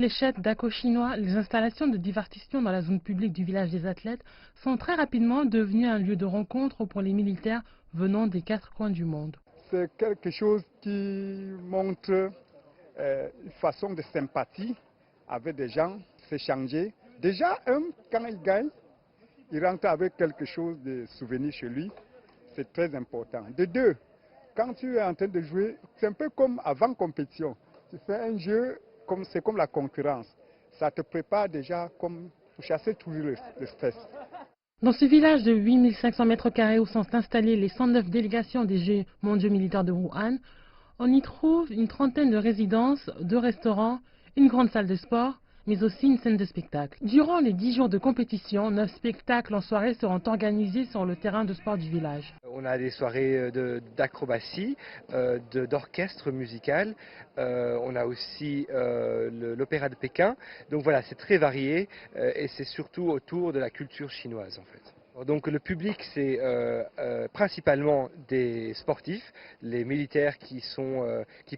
Les chefs d'Ako chinois, les installations de divertissement dans la zone publique du village des athlètes sont très rapidement devenues un lieu de rencontre pour les militaires venant des 4 coins du monde. C'est quelque chose qui montre une façon de sympathie avec des gens, s'échanger. Déjà, quand il gagne, il rentre avec quelque chose de souvenir chez lui. C'est très important. De deux, quand tu es en train de jouer, c'est un peu comme avant compétition. Tu fais un jeu, c'est comme la concurrence. Ça te prépare déjà comme pour chasser toujours le stress. Dans ce village de 8500 m² où sont installées les 109 délégations des Jeux mondiaux militaires de Wuhan, on y trouve une trentaine de résidences, 2 restaurants, une grande salle de sport, mais aussi une scène de spectacle. Durant les 10 jours de compétition, 9 spectacles en soirée seront organisés sur le terrain de sport du village. On a des soirées d'acrobatie, d'orchestre musical, on a aussi l'opéra de Pékin. Donc voilà, c'est très varié et c'est surtout autour de la culture chinoise en fait. Donc le public, c'est principalement des sportifs, les militaires qui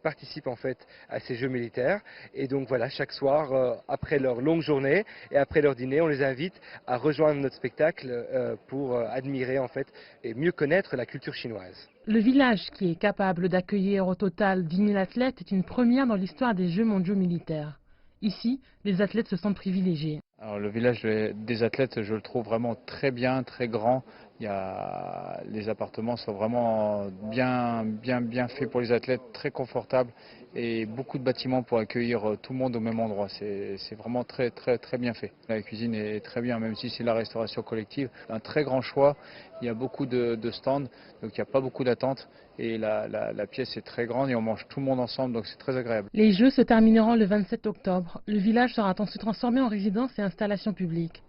participent en fait à ces jeux militaires. Et donc voilà, chaque soir, après leur longue journée et après leur dîner, on les invite à rejoindre notre spectacle pour admirer en fait et mieux connaître la culture chinoise. Le village, qui est capable d'accueillir au total 10 000 athlètes, est une première dans l'histoire des Jeux mondiaux militaires. Ici, les athlètes se sentent privilégiés. Alors, le village des athlètes, je le trouve vraiment très bien, très grand. Les appartements sont vraiment bien faits pour les athlètes, très confortables et beaucoup de bâtiments pour accueillir tout le monde au même endroit. C'est vraiment très bien fait. La cuisine est très bien, même si c'est la restauration collective. Un très grand choix, il y a beaucoup de stands, donc il n'y a pas beaucoup d'attente et la pièce est très grande et on mange tout le monde ensemble, donc c'est très agréable. Les Jeux se termineront le 27 octobre. Le village sera ensuite transformé en résidence et installation publique.